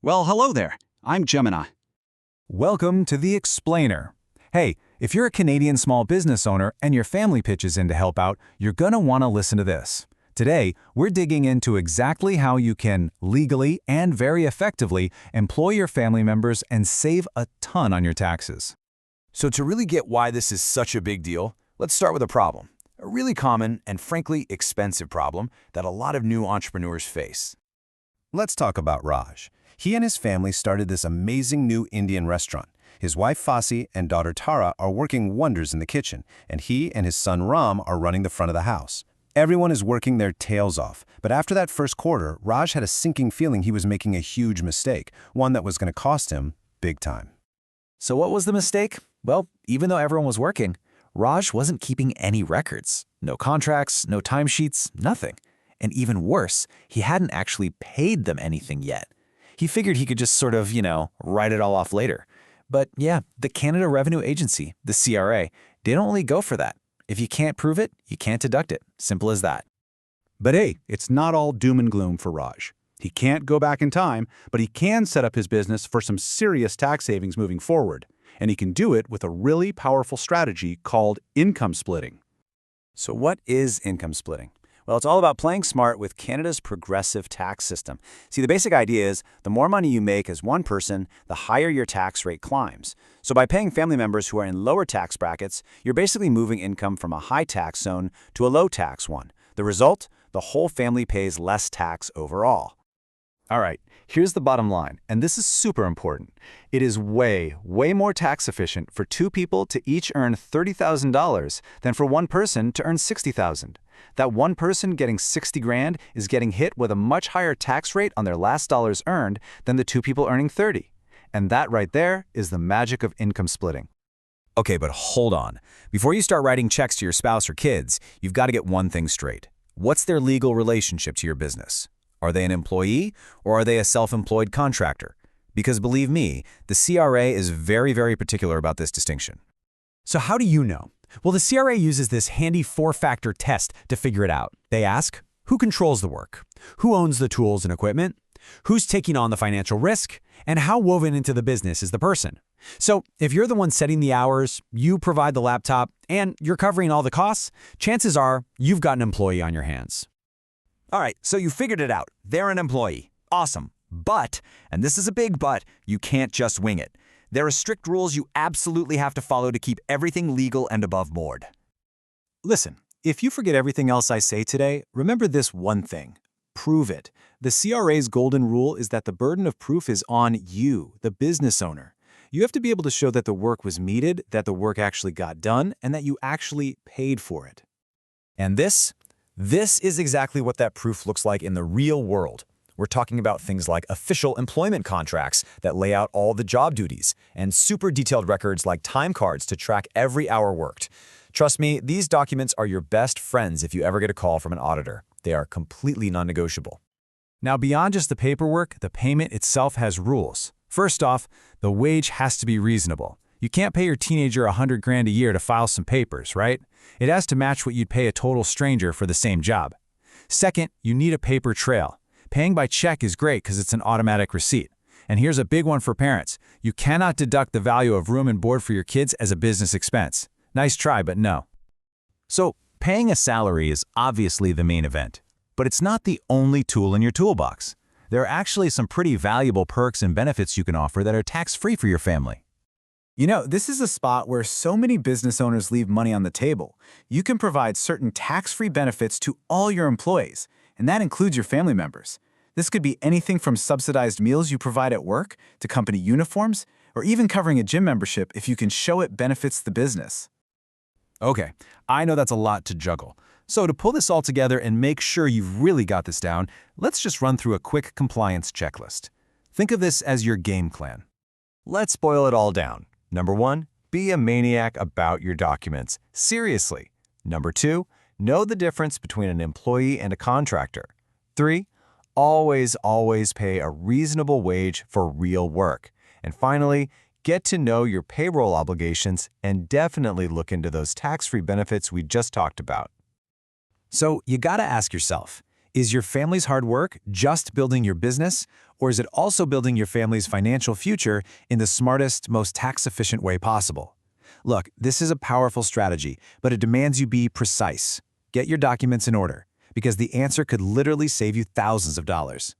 Well, hello there. I'm Gemini. Welcome to The Explainer. Hey, if you're a Canadian small business owner and your family pitches in to help out, you're going to want to listen to this. Today, we're digging into exactly how you can legally and very effectively employ your family members and save a ton on your taxes. So to really get why this is such a big deal, let's start with a problem. A really common and frankly expensive problem that a lot of new entrepreneurs face. Let's talk about Raj. He and his family started this amazing new Indian restaurant. His wife Fossey and daughter Tara are working wonders in the kitchen, and he and his son Ram are running the front of the house. Everyone is working their tails off, but after that first quarter, Raj had a sinking feeling he was making a huge mistake, one that was going to cost him big time. So what was the mistake? Well, even though everyone was working, Raj wasn't keeping any records. No contracts, no timesheets, nothing. And even worse, he hadn't actually paid them anything yet. He figured he could just sort of, write it all off later. But yeah, the Canada Revenue Agency, the CRA, they don't really go for that. If you can't prove it, you can't deduct it. Simple as that. But hey, it's not all doom and gloom for Raj. He can't go back in time, but he can set up his business for some serious tax savings moving forward. And he can do it with a really powerful strategy called income splitting. So what is income splitting? Well, it's all about playing smart with Canada's progressive tax system. See, the basic idea is the more money you make as one person, the higher your tax rate climbs. So by paying family members who are in lower tax brackets, you're basically moving income from a high tax zone to a low tax one. The result? The whole family pays less tax overall. All right, here's the bottom line, and this is super important. It is way more tax efficient for two people to each earn $30,000 than for one person to earn $60,000. That one person getting 60 grand is getting hit with a much higher tax rate on their last dollars earned than the two people earning 30. And that right there is the magic of income splitting. Okay, but hold on. Before you start writing checks to your spouse or kids, you've got to get one thing straight. What's their legal relationship to your business? Are they an employee or are they a self-employed contractor? Because believe me, the CRA is very particular about this distinction. So how do you know? Well, the CRA uses this handy 4-factor test to figure it out. They ask, who controls the work? Who owns the tools and equipment? Who's taking on the financial risk? And how woven into the business is the person? So if you're the one setting the hours, you provide the laptop, and you're covering all the costs, chances are you've got an employee on your hands. All right, so you figured it out. They're an employee. Awesome. But, and this is a big but, you can't just wing it. There are strict rules you absolutely have to follow to keep everything legal and above board. Listen, if you forget everything else I say today, remember this one thing. Prove it. The CRA's golden rule is that the burden of proof is on you, the business owner. You have to be able to show that the work was meted, that the work actually got done, and that you actually paid for it. And this is exactly what that proof looks like in the real world. We're talking about things like official employment contracts that lay out all the job duties, and super detailed records like time cards to track every hour worked. Trust me, these documents are your best friends if you ever get a call from an auditor. They are completely non-negotiable. Now, beyond just the paperwork, the payment itself has rules. First off, the wage has to be reasonable. You can't pay your teenager $100 grand a year to file some papers, right? It has to match what you'd pay a total stranger for the same job. Second, you need a paper trail. Paying by check is great because it's an automatic receipt. And here's a big one for parents. You cannot deduct the value of room and board for your kids as a business expense. Nice try, but no. So, paying a salary is obviously the main event. But it's not the only tool in your toolbox. There are actually some pretty valuable perks and benefits you can offer that are tax-free for your family. This is a spot where so many business owners leave money on the table. You can provide certain tax-free benefits to all your employees, and that includes your family members. This could be anything from subsidized meals you provide at work to company uniforms, or even covering a gym membership if you can show it benefits the business. Okay, I know that's a lot to juggle. So to pull this all together and make sure you've really got this down, let's just run through a quick compliance checklist. Think of this as your game plan. Let's boil it all down. Number 1, be a maniac about your documents. Seriously. Number 2, know the difference between an employee and a contractor. 3, always pay a reasonable wage for real work. And finally, get to know your payroll obligations and definitely look into those tax-free benefits we just talked about. So you gotta ask yourself, Is your family's hard work just building your business, or is it also building your family's financial future in the smartest, most tax-efficient way possible? Look, this is a powerful strategy, but it demands you be precise. Get your documents in order, because the answer could literally save you thousands of dollars.